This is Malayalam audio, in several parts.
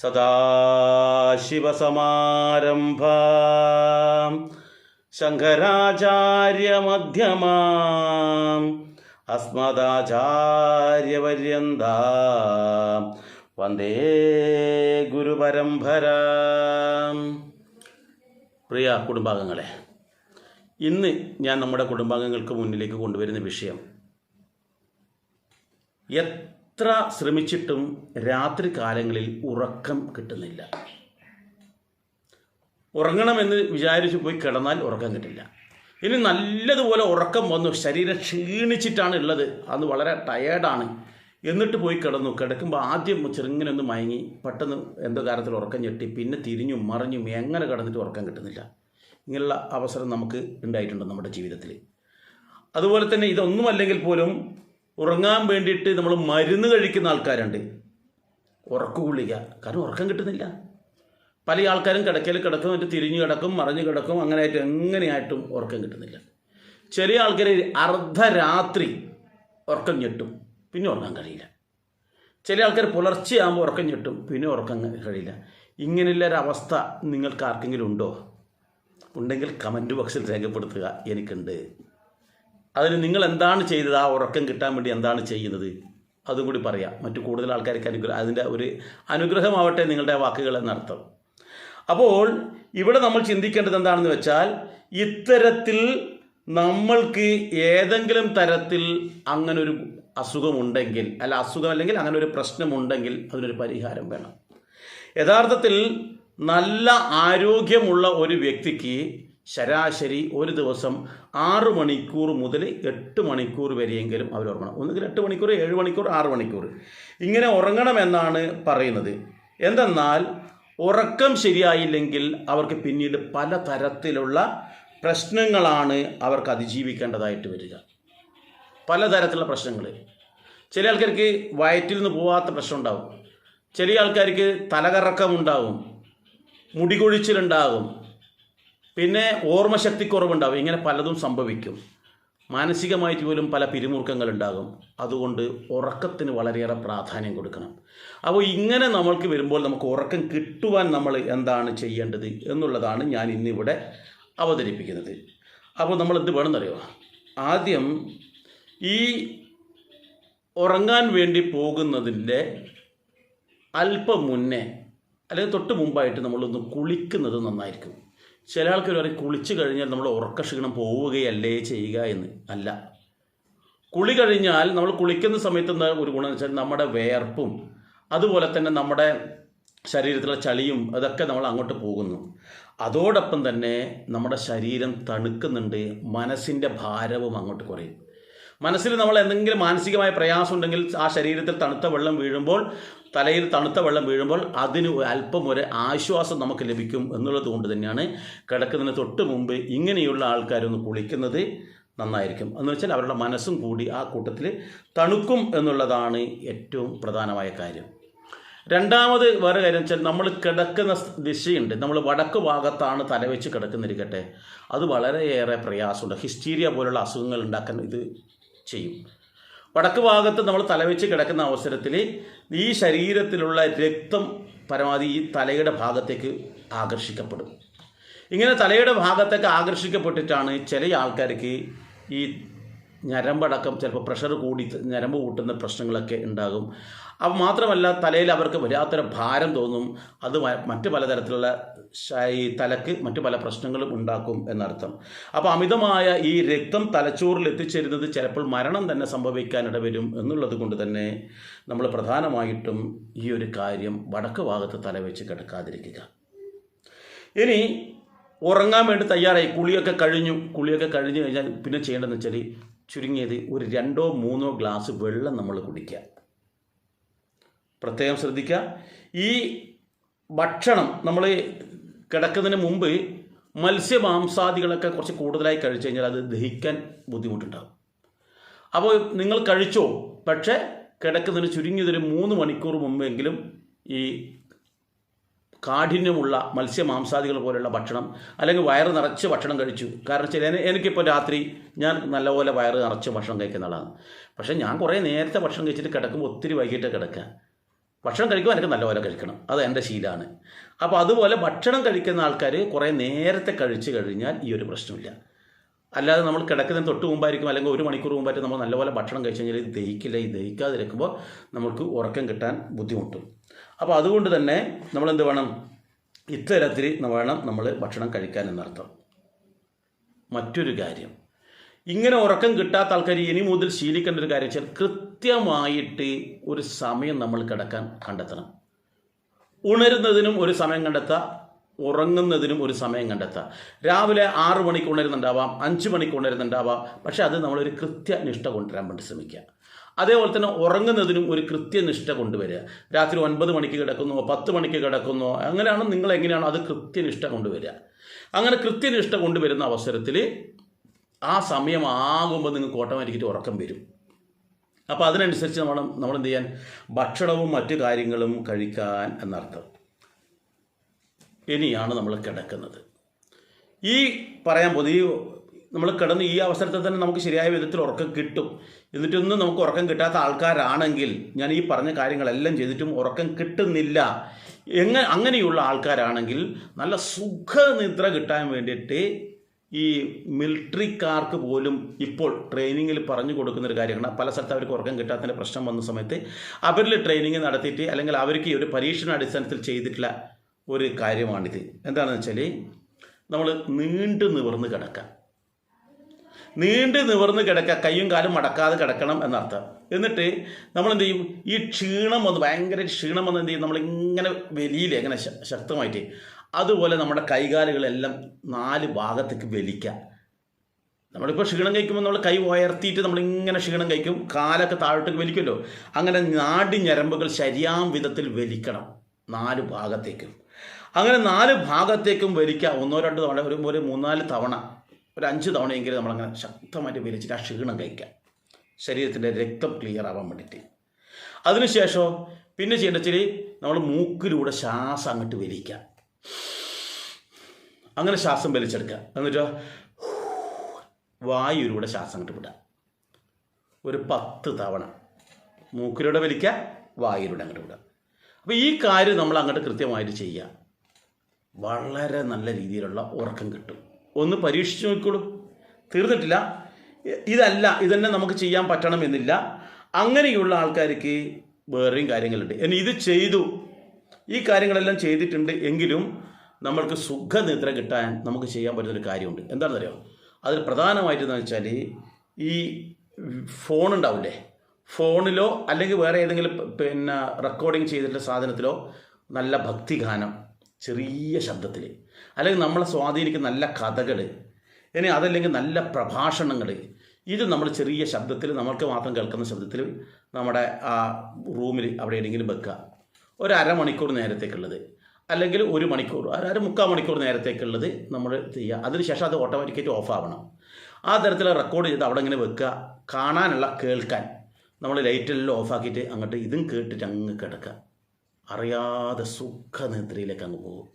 സദാശിവസമാരംഭാം ശങ്കരാചാര്യമധ്യമാം അസ്മദാചാര്യപര്യന്താം വന്ദേ ഗുരുപരമ്പരാം. പ്രിയ കുടുംബാംഗങ്ങളെ, ഇന്ന് ഞാൻ നമ്മുടെ കുടുംബാംഗങ്ങൾക്ക് മുന്നിലേക്ക് കൊണ്ടുവരുന്ന വിഷയം, എത്ര ശ്രമിച്ചിട്ടും രാത്രി കാലങ്ങളിൽ ഉറക്കം കിട്ടുന്നില്ല. ഉറങ്ങണമെന്ന് വിചാരിച്ചു പോയി കിടന്നാൽ ഉറക്കം കിട്ടില്ല. ഇനി നല്ലതുപോലെ ഉറക്കം വന്നു, ശരീരം ക്ഷീണിച്ചിട്ടാണ് ഉള്ളത്, അന്ന് വളരെ ടയേർഡാണ്, എന്നിട്ട് പോയി കിടക്കുമ്പോൾ ആദ്യം ചെറുങ്ങനെ ഒന്ന് മയങ്ങി പെട്ടെന്ന് എന്തോ കാര്യത്തിൽ ഉറക്കം ഞെട്ടി, പിന്നെ തിരിഞ്ഞും മറിഞ്ഞും എങ്ങനെ കിടന്നിട്ട് ഉറക്കം കിട്ടുന്നില്ല. ഇങ്ങനെയുള്ള അവസരം നമുക്ക് ഉണ്ടായിട്ടുണ്ട് നമ്മുടെ ജീവിതത്തിൽ. അതുപോലെ തന്നെ ഇതൊന്നുമല്ലെങ്കിൽ പോലും ഉറങ്ങാൻ വേണ്ടിയിട്ട് നമ്മൾ മരുന്ന് കഴിക്കുന്ന ആൾക്കാരുണ്ട്, ഉറക്കഗുളിക. കാരണം ഉറക്കം കിട്ടുന്നില്ല. പല ആൾക്കാരും കിടക്കയിൽ കിടക്കും, എന്നിട്ട് തിരിഞ്ഞു കിടക്കും, മറിഞ്ഞു കിടക്കും, അങ്ങനെയായിട്ട് എങ്ങനെയായിട്ടും ഉറക്കം കിട്ടുന്നില്ല. ചെറിയ ആൾക്കാർ അർദ്ധരാത്രി ഉറക്കം ഞെട്ടും, പിന്നെ ഉറങ്ങാൻ കഴിയില്ല. ചില ആൾക്കാർ പുലർച്ചെയാകുമ്പോൾ ഉറക്കം ഞെട്ടും, പിന്നെ ഉറക്കം കഴിയില്ല. ഇങ്ങനെയുള്ളൊരവസ്ഥ നിങ്ങൾക്ക് ആർക്കെങ്കിലും ഉണ്ടോ? ഉണ്ടെങ്കിൽ കമൻറ്റ് ബോക്സിൽ രേഖപ്പെടുത്തുക. എനിക്കുണ്ട്. അതിന് നിങ്ങൾ എന്താണ് ചെയ്തത്, ആ ഉറക്കം കിട്ടാൻ വേണ്ടി എന്താണ് ചെയ്യുന്നത്, അതും കൂടി പറയാം. മറ്റു കൂടുതൽ ആൾക്കാർക്ക് അതിൻ്റെ ഒരു അനുഗ്രഹമാവട്ടെ നിങ്ങളുടെ വാക്കുകൾ എന്നർത്ഥം. അപ്പോൾ ഇവിടെ നമ്മൾ ചിന്തിക്കേണ്ടത് എന്താണെന്ന് വെച്ചാൽ, ഇത്തരത്തിൽ നമ്മൾക്ക് ഏതെങ്കിലും തരത്തിൽ അങ്ങനൊരു അസുഖമുണ്ടെങ്കിൽ, അസുഖം അല്ലെങ്കിൽ അങ്ങനെ ഒരു പ്രശ്നമുണ്ടെങ്കിൽ അതിനൊരു പരിഹാരം വേണം. യഥാർത്ഥത്തിൽ നല്ല ആരോഗ്യമുള്ള ഒരു വ്യക്തിക്ക് ശരാശരി ഒരു ദിവസം 6 മണിക്കൂർ മുതൽ 8 മണിക്കൂർ വരെയെങ്കിലും അവർ ഉറങ്ങണം. ഒന്നുകിൽ 8 മണിക്കൂർ, 7 മണിക്കൂർ, 6 മണിക്കൂർ ഇങ്ങനെ ഉറങ്ങണമെന്നാണ് പറയുന്നത്. എന്തെന്നാൽ ഉറക്കം ശരിയായില്ലെങ്കിൽ അവർക്ക് പിന്നീട് പലതരത്തിലുള്ള പ്രശ്നങ്ങളാണ് അവർക്ക് അതിജീവിക്കേണ്ടതായിട്ട് വരിക. പലതരത്തിലുള്ള പ്രശ്നങ്ങൾ. ചില ആൾക്കാർക്ക് വയറ്റിൽ നിന്ന് പോകാത്ത പ്രശ്നം ഉണ്ടാവും, ചില ആൾക്കാർക്ക് തലകറക്കമുണ്ടാവും, മുടികൊഴിച്ചിലുണ്ടാകും, പിന്നെ ഓർമ്മശക്തിക്കുറവുണ്ടാവും. ഇങ്ങനെ പലതും സംഭവിക്കും. മാനസികമായിട്ട് പോലും പല പിരിമുറുക്കങ്ങളുണ്ടാകും. അതുകൊണ്ട് ഉറക്കത്തിന് വളരെയേറെ പ്രാധാന്യം കൊടുക്കണം. അപ്പോൾ ഇങ്ങനെ നമ്മൾക്ക് വരുമ്പോൾ നമുക്ക് ഉറക്കം കിട്ടുവാൻ നമ്മൾ എന്താണ് ചെയ്യേണ്ടത് എന്നുള്ളതാണ് ഞാൻ ഇന്നിവിടെ അവതരിപ്പിക്കുന്നത്. അപ്പോൾ നമ്മൾ എന്ത് വേണമെന്നറിയോ? ആദ്യം ഈ ഉറങ്ങാൻ വേണ്ടി പോകുന്നതിൻ്റെ അല്പം മുന്നേ അല്ലെങ്കിൽ തൊട്ട് മുമ്പായിട്ട് നമ്മളൊന്ന് കുളിക്കുന്നത് നന്നായിരിക്കും. ചില ആൾക്കാർ പറയും കുളിച്ച് കഴിഞ്ഞാൽ നമ്മൾ ഉറക്കക്ഷീണം പോവുകയല്ലേ ചെയ്യുക എന്ന്. അല്ല, കുളി കഴിഞ്ഞാൽ നമ്മൾ കുളിക്കുന്ന സമയത്ത് എന്താ ഒരു ഗുണം എന്ന് വെച്ചാൽ നമ്മുടെ വേർപ്പും അതുപോലെ തന്നെ നമ്മുടെ ശരീരത്തിലെ ചളിയും അതൊക്കെ നമ്മൾ അങ്ങോട്ട് പോകുന്നു. അതോടൊപ്പം തന്നെ നമ്മുടെ ശരീരം തണുക്കുന്നുണ്ട്, മനസ്സിൻ്റെ ഭാരവും അങ്ങോട്ട് കുറയും. മനസ്സിൽ നമ്മൾ എന്തെങ്കിലും മാനസികമായ പ്രയാസം ഉണ്ടെങ്കിൽ ആ ശരീരത്തിൽ തണുത്ത വെള്ളം വീഴുമ്പോൾ, തലയിൽ തണുത്ത വെള്ളം വീഴുമ്പോൾ അതിന് അല്പം ഒരു ആശ്വാസം നമുക്ക് ലഭിക്കും എന്നുള്ളത് കൊണ്ട് തന്നെയാണ് കിടക്കുന്നതിന് തൊട്ട് മുമ്പ് ഇങ്ങനെയുള്ള ആൾക്കാരൊന്ന് കുളിക്കുന്നത് നന്നായിരിക്കും. എന്ന് വെച്ചാൽ അവരുടെ മനസ്സും കൂടി ആ കൂട്ടത്തിൽ തണുക്കും എന്നുള്ളതാണ് ഏറ്റവും പ്രധാനമായ കാര്യം. രണ്ടാമത് വേറെ കാര്യം വെച്ചാൽ, നമ്മൾ കിടക്കുന്ന ദിശയുണ്ട്, നമ്മൾ വടക്ക് ഭാഗത്താണ് തലവെച്ച് കിടക്കുന്നിരിക്കട്ടെ, അത് വളരെയേറെ പ്രയാസമുണ്ട്. ഹിസ്റ്റീരിയ പോലുള്ള അസുഖങ്ങൾ ഉണ്ടാക്കാൻ ഇത് ചെയ്യും. വടക്ക് ഭാഗത്ത് നമ്മൾ തലവെച്ച് കിടക്കുന്ന അവസരത്തിൽ ഈ ശരീരത്തിലുള്ള രക്തം പരമാവധി ഈ തലയുടെ ഭാഗത്തേക്ക് ആകർഷിക്കപ്പെടും. ഇങ്ങനെ തലയുടെ ഭാഗത്തേക്ക് ആകർഷിക്കപ്പെട്ടിട്ടാണ് ചില ആൾക്കാർക്ക് ഈ ഞരമ്പടക്കം ചിലപ്പോൾ പ്രഷർ കൂടി ഞരമ്പ് കൂട്ടുന്ന പ്രശ്നങ്ങളൊക്കെ ഉണ്ടാകും. അപ്പോൾ മാത്രമല്ല തലയിൽ അവർക്ക് വല്ലാത്തൊരു ഭാരം തോന്നും. അത് മറ്റ് പലതരത്തിലുള്ള ഈ തലക്ക് മറ്റു പല പ്രശ്നങ്ങളും ഉണ്ടാക്കും എന്നർത്ഥം. അപ്പോൾ അമിതമായ ഈ രക്തം തലച്ചോറിൽ എത്തിച്ചേരുന്നത് ചിലപ്പോൾ മരണം തന്നെ സംഭവിക്കാനിട വരും എന്നുള്ളത് കൊണ്ട് തന്നെ നമ്മൾ പ്രധാനമായിട്ടും ഈ ഒരു കാര്യം വടക്ക് ഭാഗത്ത് തലവെച്ച് കിടക്കാതിരിക്കുക. ഇനി ഉറങ്ങാൻ വേണ്ടി തയ്യാറായി, കുളിയൊക്കെ കഴിഞ്ഞു കഴിഞ്ഞാൽ പിന്നെ ചെയ്യേണ്ടതെന്ന് വെച്ചാൽ ചുരുങ്ങിയത് ഒരു 2-3 ഗ്ലാസ് വെള്ളം നമ്മൾ കുടിക്കുക. പ്രത്യേകം ശ്രദ്ധിക്കുക, ഈ ഭക്ഷണം നമ്മൾ കിടക്കുന്നതിന് മുമ്പ് മത്സ്യമാംസാദികളൊക്കെ കുറച്ച് കൂടുതലായി കഴിച്ചു കഴിഞ്ഞാൽ അത് ദഹിക്കാൻ ബുദ്ധിമുട്ടുണ്ടാകും. അപ്പോൾ നിങ്ങൾ കഴിച്ചോ, പക്ഷേ കിടക്കുന്നതിന് ചുരുങ്ങിയതൊരു 3 മണിക്കൂർ മുമ്പെങ്കിലും ഈ കാഠിന്യമുള്ള മത്സ്യമാംസാദികൾ പോലെയുള്ള ഭക്ഷണം, അല്ലെങ്കിൽ വയറ് നിറച്ച് ഭക്ഷണം കഴിച്ചു. കാരണം എനിക്കിപ്പോൾ രാത്രി ഞാൻ നല്ലപോലെ വയറ് നിറച്ച് ഭക്ഷണം കഴിക്കുന്ന ആളാണ്. പക്ഷേ ഞാൻ കുറേ നേരത്തെ ഭക്ഷണം കഴിച്ചിട്ട് കിടക്കുമ്പോൾ ഒത്തിരി വൈകിട്ട് കിടക്കുക. ഭക്ഷണം കഴിക്കുമ്പോൾ എനിക്ക് നല്ലപോലെ കഴിക്കണം, അത് എൻ്റെ ശീലമാണ്. അപ്പോൾ അതുപോലെ ഭക്ഷണം കഴിക്കുന്ന ആൾക്കാർ കുറേ നേരത്തെ കഴിച്ചു കഴിഞ്ഞാൽ ഈ ഒരു പ്രശ്നമില്ല. അല്ലാതെ നമ്മൾ കിടക്കുന്നതിന് തൊട്ട് മുമ്പായിരിക്കും അല്ലെങ്കിൽ 1 മണിക്കൂർ മുമ്പായിട്ട് നമ്മൾ നല്ലപോലെ ഭക്ഷണം കഴിച്ചു കഴിഞ്ഞാൽ ഇത് ദഹിക്കില്ല. ഈ ദഹിക്കാതിരിക്കുമ്പോൾ നമുക്ക് ഉറക്കം കിട്ടാൻ ബുദ്ധിമുട്ടും. അപ്പോൾ അതുകൊണ്ട് തന്നെ നമ്മളെന്ത് വേണം, ഇത്തരത്തിൽ വേണം നമ്മൾ ഭക്ഷണം കഴിക്കാൻ എന്നർത്ഥം. മറ്റൊരു കാര്യം, ഇങ്ങനെ ഉറക്കം കിട്ടാത്ത ആൾക്കാർ ഇനി മുതൽ ശീലിക്കേണ്ട ഒരു കാര്യം വെച്ചാൽ കൃത്യമായിട്ട് ഒരു സമയം നമ്മൾ കിടക്കാൻ കണ്ടെത്തണം. ഉണരുന്നതിനും ഒരു സമയം കണ്ടെത്തുക, ഉറങ്ങുന്നതിനും ഒരു സമയം കണ്ടെത്തുക. രാവിലെ 6 മണിക്ക് ഉണരുന്നുണ്ടാവാം, 5 മണിക്ക് ഉണരുന്നുണ്ടാവാം, പക്ഷെ അത് നമ്മളൊരു കൃത്യനിഷ്ഠ കൊണ്ടുവരാൻ വേണ്ടി ശ്രമിക്കുക. അതേപോലെ തന്നെ ഉറങ്ങുന്നതിനും ഒരു കൃത്യനിഷ്ഠ കൊണ്ടുവരിക. രാത്രി 9 മണിക്ക് കിടക്കുന്നോ 10 മണിക്ക് കിടക്കുന്നോ അങ്ങനെയാണ് നിങ്ങൾ എങ്ങനെയാണോ അത് കൃത്യനിഷ്ഠ കൊണ്ടുവരിക. അങ്ങനെ കൃത്യനിഷ്ഠ കൊണ്ടുവരുന്ന അവസരത്തിൽ ആ സമയമാകുമ്പോൾ നിങ്ങൾക്ക് ഓട്ടോമാറ്റിക്കായിട്ട് ഉറക്കം വരും. അപ്പോൾ അതിനനുസരിച്ച് നമ്മൾ എന്ത് ചെയ്യാൻ, ഭക്ഷണവും മറ്റു കാര്യങ്ങളും കഴിക്കാൻ എന്നർത്ഥം. ഇനിയാണ് നമ്മൾ കിടക്കുന്നത്. ഈ പറയാൻ പോകുന്നത്, ഈ നമ്മൾ കിടന്ന് ഈ അവസരത്തിൽ തന്നെ നമുക്ക് ശരിയായ വിധത്തിൽ ഉറക്കം കിട്ടും. എന്നിട്ടൊന്നും നമുക്ക് ഉറക്കം കിട്ടാത്ത ആൾക്കാരാണെങ്കിൽ, ഞാൻ ഈ പറഞ്ഞ കാര്യങ്ങളെല്ലാം ചെയ്തിട്ടും ഉറക്കം കിട്ടുന്നില്ല അങ്ങനെയുള്ള ആൾക്കാരാണെങ്കിൽ നല്ല സുഖനിദ്ര കിട്ടാൻ വേണ്ടിയിട്ട് ഈ മിലിറ്ററിക്കാർക്ക് പോലും ഇപ്പോൾ ട്രെയിനിങ്ങിൽ പറഞ്ഞു കൊടുക്കുന്നൊരു കാര്യമാണ്. പല സ്ഥലത്ത് അവർക്ക് ഉറക്കം കിട്ടാത്തതിൻ്റെ പ്രശ്നം വന്ന സമയത്ത് അവരിൽ ട്രെയിനിങ് നടത്തിയിട്ട് അല്ലെങ്കിൽ അവർക്ക് ഈ ഒരു പരീക്ഷണ അടിസ്ഥാനത്തിൽ ചെയ്തിട്ടുള്ള ഒരു കാര്യമാണിത്. എന്താണെന്ന് വെച്ചാൽ നമ്മൾ നീണ്ടു നിവർന്ന് കിടക്കുക, കയ്യും കാലും മടക്കാതെ കിടക്കണം എന്നർത്ഥം. എന്നിട്ട് നമ്മൾ എന്ത് ചെയ്യും, ഈ ക്ഷീണം വന്ന് ഭയങ്കര ക്ഷീണം വന്ന് എന്ത് ചെയ്യും, നമ്മളിങ്ങനെ വലിയില്ലേ അങ്ങനെ ശക്തമായിട്ട്, അതുപോലെ നമ്മുടെ കൈകാലുകളെല്ലാം 4 ഭാഗത്തേക്ക് വലിക്കുക. നമ്മളിപ്പോൾ ക്ഷീണം കഴിക്കുമ്പോൾ നമ്മൾ കൈ ഉയർത്തിയിട്ട് നമ്മളിങ്ങനെ ക്ഷീണം കഴിക്കും, കാലൊക്കെ താഴോട്ടേക്ക് വലിക്കുമല്ലോ. അങ്ങനെ നാഡി ഞരമ്പുകൾ ശരിയാം വിധത്തിൽ വലിക്കണം 4 ഭാഗത്തേക്കും. അങ്ങനെ 4 ഭാഗത്തേക്കും വലിക്കുക. 1-2 തവണ, ഒരു 3-4 തവണ, ഒരു 5 തവണയെങ്കിലും നമ്മളങ്ങനെ ശക്തമായിട്ട് വലിച്ചിട്ട് ആ ക്ഷീണം കഴിക്കുക, ശരീരത്തിൻ്റെ രക്തം ക്ലിയർ ആവാൻ വേണ്ടിയിട്ട്. അതിനുശേഷം പിന്നെ ചെയ്യേണ്ട വെച്ചാൽ നമ്മൾ മൂക്കിലൂടെ ശ്വാസം അങ്ങോട്ട് വലിക്കുക. അങ്ങനെ ശ്വാസം വലിച്ചെടുക്കുക. എന്നിട്ടോ വായുവിലൂടെ ശ്വാസം അങ്ങോട്ട് വിടുക. ഒരു 10 തവണ മൂക്കിലൂടെ വലിക്കുക, വായുവിലൂടെ അങ്ങോട്ട് വിടുക. അപ്പോൾ ഈ കാര്യം നമ്മൾ അങ്ങോട്ട് കൃത്യമായിട്ട് ചെയ്യുക. വളരെ നല്ല രീതിയിലുള്ള ഉറക്കം കിട്ടും. ഒന്ന് പരീക്ഷിച്ച് നോക്കിക്കോളൂ. തീർന്നിട്ടില്ല. ഇതന്നെ നമുക്ക് ചെയ്യാൻ പറ്റണമെന്നില്ല. അങ്ങനെയുള്ള ആൾക്കാർക്ക് വേറെയും കാര്യങ്ങളുണ്ട്. ഇനി ഇത് ചെയ്തു, ഈ കാര്യങ്ങളെല്ലാം ചെയ്തിട്ടുണ്ട് എങ്കിലും നമ്മൾക്ക് സുഖനിദ്ര കിട്ടാൻ നമുക്ക് ചെയ്യാൻ പറ്റുന്നൊരു കാര്യമുണ്ട്. എന്താണെന്നറിയോ, അതിൽ പ്രധാനമായിട്ടെന്ന് വെച്ചാൽ ഈ ഫോൺ ഉണ്ടാവില്ലേ, ഫോണിലോ അല്ലെങ്കിൽ വേറെ ഏതെങ്കിലും റെക്കോർഡിങ് ചെയ്തിട്ടുള്ള സാധനത്തിലോ നല്ല ഭക്തിഗാനം ചെറിയ ശബ്ദത്തിൽ, അല്ലെങ്കിൽ നമ്മളെ സ്വാധീനിക്കുന്ന നല്ല കഥകൾ, ഇനി അതല്ലെങ്കിൽ നല്ല പ്രഭാഷണങ്ങൾ, ഇത് നമ്മൾ ചെറിയ ശബ്ദത്തിൽ നമ്മൾക്ക് മാത്രം കേൾക്കുന്ന ശബ്ദത്തിൽ നമ്മുടെ ആ റൂമിൽ അവിടെ എവിടെയെങ്കിലും വെക്കുക. ഒരു അരമണിക്കൂർ നേരത്തേക്കുള്ളത്, അല്ലെങ്കിൽ 1 മണിക്കൂർ, 1/4 മണിക്കൂർ നേരത്തേക്കുള്ളത് നമ്മൾ ചെയ്യുക. അതിനുശേഷം അത് ഓട്ടോമാറ്റിക്കായിട്ട് ഓഫ് ആവണം. ആ തരത്തിൽ റെക്കോർഡ് ചെയ്ത് അവിടെ ഇങ്ങനെ വെക്കുക. കാണാനുള്ള, കേൾക്കാൻ നമ്മൾ ലൈറ്റെല്ലാം ഓഫാക്കിയിട്ട് അങ്ങോട്ട് ഇതും കേട്ടിട്ട് അങ്ങ് കിടക്കുക. അറിയാതെ സുഖനിദ്രയിലേക്ക് അങ്ങ് പോകും.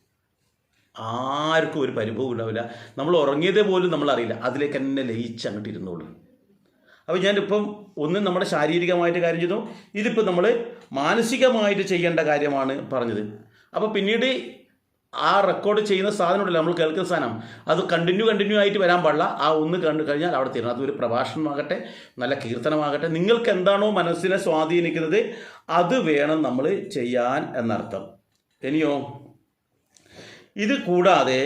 ആർക്കും ഒരു പരിഭവം ഉണ്ടാവില്ല. നമ്മൾ ഉറങ്ങിയതേ പോലും നമ്മളറിയില്ല. അതിലേക്ക് തന്നെ ലയിച്ച് അങ്ങോട്ട് ഇരുന്നോളൂ. അപ്പോൾ ഞാനിപ്പം ഒന്നും നമ്മുടെ ശാരീരികമായിട്ട് കാര്യം ചെയ്തു, ഇതിപ്പോൾ നമ്മൾ മാനസികമായിട്ട് ചെയ്യേണ്ട കാര്യമാണ് പറഞ്ഞത്. അപ്പോൾ പിന്നീട് ആ റെക്കോർഡ് ചെയ്യുന്ന സാധനമുണ്ടല്ലോ, നമ്മൾ കേൾക്കുന്ന സാധനം, അത് കണ്ടിന്യൂ ആയിട്ട് വരാൻ പാടില്ല. ആ ഒന്ന് കണ്ടു കഴിഞ്ഞാൽ അവിടെ തീരണം. അതൊരു പ്രഭാഷണമാകട്ടെ, നല്ല കീർത്തനമാകട്ടെ, നിങ്ങൾക്ക് എന്താണോ മനസ്സിനെ സ്വാധീനിക്കുന്നത് അത് വേണം നമ്മൾ ചെയ്യാൻ എന്നർത്ഥം. ഇനിയോ, ഇത് കൂടാതെ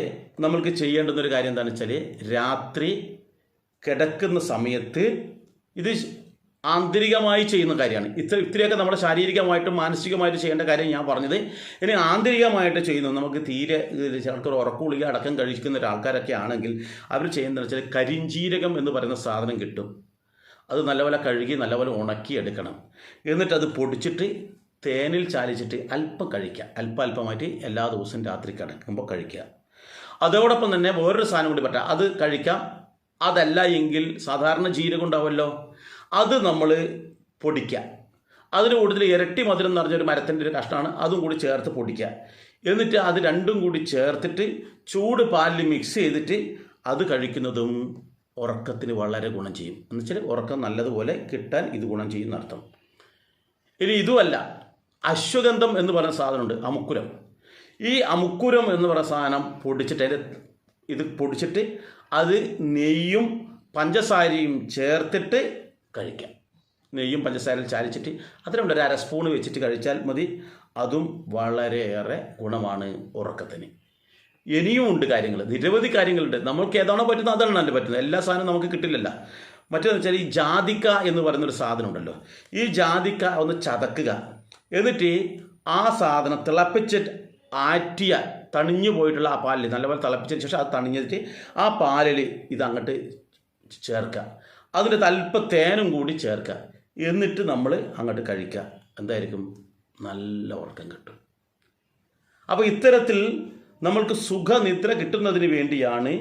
നമ്മൾക്ക് ചെയ്യേണ്ടുന്നൊരു കാര്യം എന്താണെന്ന് വെച്ചാൽ, രാത്രി കിടക്കുന്ന സമയത്ത് ഇത് ആന്തരികമായി ചെയ്യുന്ന കാര്യമാണ്. ഇത്രയൊക്കെ നമ്മുടെ ശാരീരികമായിട്ടും മാനസികമായിട്ടും ചെയ്യേണ്ട കാര്യം ഞാൻ പറഞ്ഞത്. ഇനി ആന്തരികമായിട്ട് ചെയ്യുന്നു, നമുക്ക് തീരെ ചിലർക്ക് ഉറക്കുളിക അടക്കം കഴിക്കുന്ന ഒരാൾക്കാരൊക്കെ ആണെങ്കിൽ അവർ ചെയ്യുന്നതെന്ന് വെച്ചാൽ, കരിഞ്ജീരകം എന്ന് പറയുന്ന സാധനം കിട്ടും. അത് നല്ലപോലെ കഴുകി നല്ലപോലെ ഉണക്കിയെടുക്കണം. എന്നിട്ടത് പൊടിച്ചിട്ട് തേനിൽ ചാലിച്ചിട്ട് അല്പം കഴിക്കുക. അല്പമായിട്ട് എല്ലാ ദിവസവും രാത്രി കിടക്കുമ്പോൾ കഴിക്കുക. അതോടൊപ്പം തന്നെ വേറൊരു സാധനം കൂടി പറ്റാം, അത് കഴിക്കാം. അതല്ല എങ്കിൽ സാധാരണ ജീരകം ഉണ്ടാവുമല്ലോ, അത് നമ്മൾ പൊടിക്കുക. അതിന് കൂടുതൽ ഇരട്ടി മധുരം എന്ന് പറഞ്ഞൊരു മരത്തിൻ്റെ ഒരു കഷ്ണമാണ്, അതും കൂടി ചേർത്ത് പൊടിക്കുക. എന്നിട്ട് അത് രണ്ടും കൂടി ചേർത്തിട്ട് ചൂട് പാലിൽ മിക്സ് ചെയ്തിട്ട് അത് കഴിക്കുന്നതും ഉറക്കത്തിന് വളരെ ഗുണം ചെയ്യും. എന്ന് വെച്ചാൽ ഉറക്കം നല്ലതുപോലെ കിട്ടാൻ ഇത് ഗുണം ചെയ്യുന്ന അർത്ഥം. ഇനി ഇതുമല്ല, അശ്വഗന്ധം എന്ന് പറയുന്ന സാധനമുണ്ട്, അമുക്കുരം. ഈ അമുക്കുരം എന്ന് പറയുന്ന സാധനം പൊടിച്ചിട്ട് ഇത് പൊടിച്ചിട്ട് അത് നെയ്യും പഞ്ചസാരയും ചേർത്തിട്ട് കഴിക്കാം. നെയ്യും പഞ്ചസാരയും ചാലിച്ചിട്ട് അതിലുണ്ട് ഒരു 1/2 സ്പൂൺ വെച്ചിട്ട് കഴിച്ചാൽ മതി. അതും വളരെയേറെ ഗുണമാണ് ഉറക്കത്തിന്. ഇനിയും ഉണ്ട് കാര്യങ്ങൾ, നിരവധി കാര്യങ്ങളുണ്ട്. നമ്മൾക്ക് ഏതാണോ പറ്റുന്നത് അതാണ് നല്ല പറ്റുന്നത്. എല്ലാ സാധനവും നമുക്ക് കിട്ടില്ലല്ലോ. മറ്റേതെന്ന് വെച്ചാൽ ഈ ജാതിക്ക എന്ന് പറയുന്നൊരു സാധനം ഉണ്ടല്ലോ. ഈ ജാതിക്ക ഒന്ന് ചതക്കുക, എന്നിട്ട് ആ സാധനം തിളപ്പിച്ചിട്ട് ആറ്റിയ തണിഞ്ഞു പോയിട്ടുള്ള ആ പാലിൽ നല്ലപോലെ തിളപ്പിച്ചതിന് ശേഷം അത് തണിഞ്ഞിട്ട് ആ പാലിൽ ഇത് അങ്ങോട്ട് ചേർക്കുക. അതിൻ്റെ അല്പം തേനും കൂടി ചേർക്കുക. എന്നിട്ട് നമ്മൾ അങ്ങോട്ട് കഴിക്കുക. എന്തായിരിക്കും? നല്ല ഉറക്കം കിട്ടും. അപ്പോൾ ഇത്തരത്തിൽ നമ്മൾക്ക് സുഖനിദ്ര കിട്ടുന്നതിന് വേണ്ടിയാണ്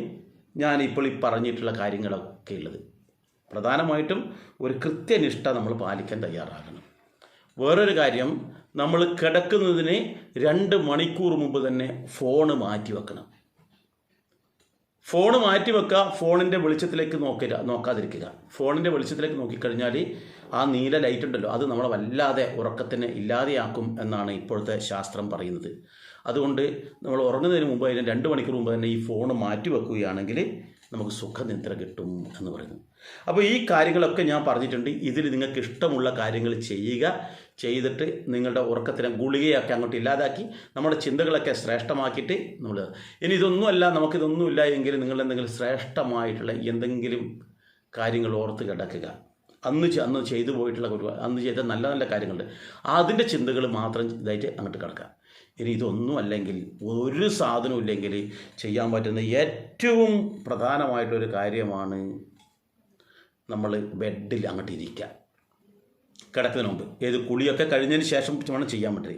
ഞാനിപ്പോൾ ഈ പറഞ്ഞിട്ടുള്ള കാര്യങ്ങളൊക്കെ ഉള്ളത്. പ്രധാനമായിട്ടും ഒരു കൃത്യനിഷ്ഠ നമ്മൾ പാലിക്കാൻ തയ്യാറാകണം. വേറൊരു കാര്യം, നമ്മൾ കിടക്കുന്നതിന് 2 മണിക്കൂർ മുമ്പ് തന്നെ ഫോണ് മാറ്റി വെക്കണം. ഫോണ് മാറ്റി വെക്കുക. ഫോണിൻ്റെ വെളിച്ചത്തിലേക്ക് നോക്കാതിരിക്കുക. ഫോണിൻ്റെ വെളിച്ചത്തിലേക്ക് നോക്കിക്കഴിഞ്ഞാൽ ആ നീല ലൈറ്റ് ഉണ്ടല്ലോ, അത് നമ്മളെ വല്ലാതെ ഉറക്കത്തിന് ഇല്ലാതെയാക്കും എന്നാണ് ഇപ്പോഴത്തെ ശാസ്ത്രം പറയുന്നത്. അതുകൊണ്ട് നമ്മൾ ഉറങ്ങുന്നതിന് മുമ്പ് അതിന് 2 മണിക്കൂർ മുമ്പ് തന്നെ ഈ ഫോൺ മാറ്റി വെക്കുകയാണെങ്കിൽ നമുക്ക് സുഖനിദ്ര കിട്ടും എന്ന് പറയുന്നു. അപ്പോൾ ഈ കാര്യങ്ങളൊക്കെ ഞാൻ പറഞ്ഞിട്ടുണ്ട്. ഇതിൽ നിങ്ങൾക്ക് ഇഷ്ടമുള്ള കാര്യങ്ങൾ ചെയ്യുക. ചെയ്തിട്ട് നിങ്ങളുടെ ഉറക്കത്തിനെ ഗുളികയൊക്കെ അങ്ങോട്ട് ഇല്ലാതാക്കി നമ്മുടെ ചിന്തകളൊക്കെ ശ്രേഷ്ഠമാക്കിയിട്ട് നമ്മൾ ഇനി ഇതൊന്നുമല്ല, നമുക്കിതൊന്നുമില്ല എങ്കിൽ നിങ്ങൾ എന്തെങ്കിലും ശ്രേഷ്ഠമായിട്ടുള്ള എന്തെങ്കിലും കാര്യങ്ങൾ ഓർത്ത് കിടക്കുക. അന്ന് ചെയ്തു പോയിട്ടുള്ള അന്ന് ചെയ്ത നല്ല നല്ല കാര്യങ്ങളുണ്ട്, അതിൻ്റെ ചിന്തകൾ മാത്രം ഇതായിട്ട് അങ്ങോട്ട് കിടക്കുക. ഇനി ഇതൊന്നും അല്ലെങ്കിൽ ഒരു സാധനവും ഇല്ലെങ്കിൽ ചെയ്യാൻ പറ്റുന്ന ഏറ്റവും പ്രധാനമായിട്ടൊരു കാര്യമാണ് നമ്മൾ ബെഡിൽ അങ്ങോട്ട് ഇരിക്കുക. കിടക്കുന്നതിന് മുമ്പ് കുളിയൊക്കെ കഴിഞ്ഞതിന് ശേഷം വേണം ചെയ്യാൻ പറ്റുക.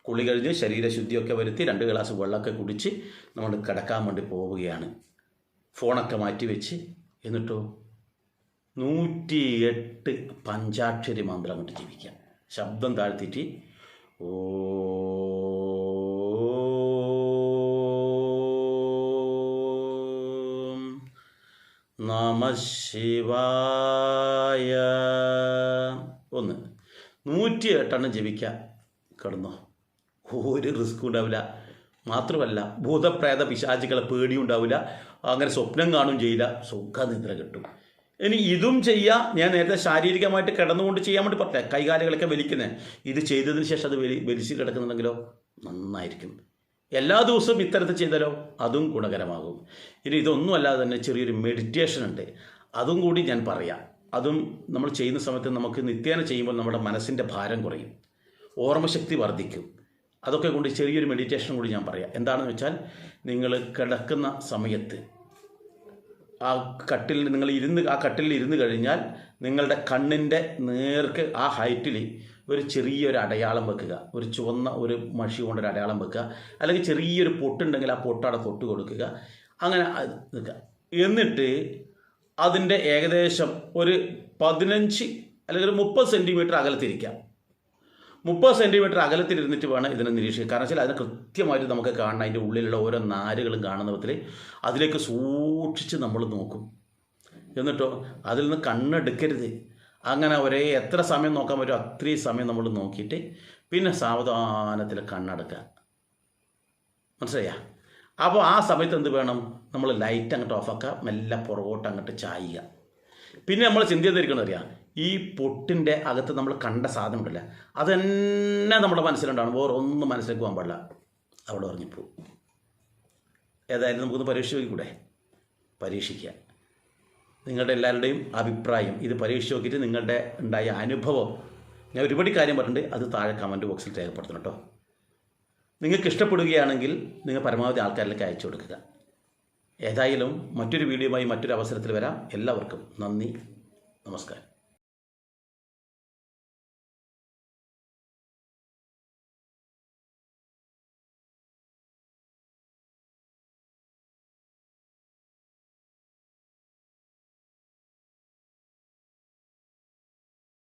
കുളി കഴിഞ്ഞ് ശരീരശുദ്ധിയൊക്കെ വരുത്തി 2 ഗ്ലാസ് വെള്ളമൊക്കെ കുടിച്ച് നമ്മൾ കിടക്കാൻ വേണ്ടി പോവുകയാണ്. ഫോണൊക്കെ മാറ്റി വെച്ച് എന്നിട്ടോ 108 പഞ്ചാക്ഷരി മന്ത്രം അങ്ങോട്ട് ജപിക്കുക. ശബ്ദം താഴ്ത്തിയിട്ട് ഓം നമഃ ശിവായ 108 ജപിക്കുക. കിടന്നോ, ഒരു റിസ്ക്കും ഉണ്ടാവില്ല. മാത്രമല്ല ഭൂതപ്രേത പിശാചുകളെ പേടിയുണ്ടാവില്ല. അങ്ങനെ സ്വപ്നം കാണുകയും ചെയ്യില്ല. സുഖനിദ്ര കിട്ടും. ഇനി ഇതും ചെയ്യാം. ഞാൻ നേരത്തെ ശാരീരികമായിട്ട് കിടന്നുകൊണ്ട് ചെയ്യാൻ വേണ്ടി പറഞ്ഞേ, കൈകാലുകളൊക്കെ വലിക്കുന്നത്. ഇത് ചെയ്തതിന് ശേഷം അത് വലിച്ച് കിടക്കുന്നുണ്ടെങ്കിലോ നന്നായിരിക്കും. എല്ലാ ദിവസവും ഇത്തരത്തിൽ ചെയ്താലോ അതും ഗുണകരമാകും. ഇനി ഇതൊന്നും അല്ലാതെ തന്നെ ചെറിയൊരു മെഡിറ്റേഷൻ ഉണ്ട്, അതും കൂടി ഞാൻ പറയാം. അതും നമ്മൾ ചെയ്യുന്ന സമയത്ത് നമുക്ക് നിത്യേന ചെയ്യുമ്പോൾ നമ്മുടെ മനസ്സിൻ്റെ ഭാരം കുറയും, ഓർമ്മശക്തി വർദ്ധിക്കും. അതൊക്കെ കൊണ്ട് ചെറിയൊരു മെഡിറ്റേഷൻ കൂടി ഞാൻ പറയാം. എന്താണെന്ന് വെച്ചാൽ, നിങ്ങൾ കിടക്കുന്ന സമയത്ത് ആ കട്ടിലിൽ ഇരുന്ന് കഴിഞ്ഞാൽ നിങ്ങളുടെ കണ്ണിൻ്റെ നേർക്ക് ആ ഹൈറ്റിൽ ഒരു ചെറിയൊരു അടയാളം വെക്കുക. ഒരു ചുവന്ന ഒരു മഷി കൊണ്ടൊരു അടയാളം വെക്കുക. അല്ലെങ്കിൽ ചെറിയൊരു പൊട്ടുണ്ടെങ്കിൽ ആ പൊട്ടവിടെ തൊട്ട് കൊടുക്കുക. അങ്ങനെ നിൽക്കുക. എന്നിട്ട് അതിൻ്റെ ഏകദേശം ഒരു 15 അല്ലെങ്കിൽ ഒരു 30 സെൻറ്റിമീറ്റർ അകലത്തിരിക്കാം. 30 സെൻറ്റിമീറ്റർ അകലത്തിലിരുന്നിട്ട് വേണം ഇതിനെ നിരീക്ഷിക്കുക. കാരണം വെച്ചാൽ അതിനെ കൃത്യമായിട്ട് നമുക്ക് കാണണം. അതിൻ്റെ ഉള്ളിലുള്ള ഓരോ നാരുകളും കാണുന്ന വിധത്തിൽ അതിലേക്ക് സൂക്ഷിച്ച് നമ്മൾ നോക്കും. എന്നിട്ടോ അതിൽ നിന്ന് കണ്ണെടുക്കരുത്. അങ്ങനെ എത്ര സമയം നോക്കാൻ പറ്റുമോ അത്രയും സമയം നമ്മൾ നോക്കിയിട്ട് പിന്നെ സാവധാനത്തിൽ കണ്ണടക്കുക. മനസ്സിലായ? അപ്പോൾ ആ സമയത്ത് എന്ത് വേണം? നമ്മൾ ലൈറ്റ് അങ്ങോട്ട് ഓഫാക്കുക, മെല്ലെ പുറകോട്ട് അങ്ങോട്ട് ചായുക. പിന്നെ നമ്മൾ ചിന്ത ചെയ്തിരിക്കുന്നത് അറിയാം, ഈ പൊട്ടിൻ്റെ അകത്ത് നമ്മൾ കണ്ട സാധനം ഉണ്ടല്ല, അതെന്നെ നമ്മുടെ മനസ്സിലുണ്ടാവണം. വേറെ ഒന്നും മനസ്സിലേക്ക് പോകാൻ പാടില്ല. അവിടെ ഉറങ്ങിപ്പോവും. ഏതായാലും നമുക്കൊന്ന് പരീക്ഷിക്കൂടെ? പരീക്ഷിക്കുക. നിങ്ങളുടെ എല്ലാവരുടെയും അഭിപ്രായം ഇത് പരീക്ഷിച്ച് നോക്കിയിട്ട് നിങ്ങളുടെ ഉണ്ടായ അനുഭവം, ഞാൻ ഒരുപാട് കാര്യം പറഞ്ഞിട്ടുണ്ട്, അത് താഴെ കമൻറ്റ് ബോക്സിൽ രേഖപ്പെടുത്തണം കേട്ടോ. നിങ്ങൾക്ക് ഇഷ്ടപ്പെടുകയാണെങ്കിൽ നിങ്ങൾ പരമാവധി ആൾക്കാരിലേക്ക് അയച്ചു കൊടുക്കുക. ഏതായാലും മറ്റൊരു വീഡിയോയുമായി മറ്റൊരു അവസരത്തിൽ വരാം. എല്ലാവർക്കും നന്ദി, നമസ്കാരം.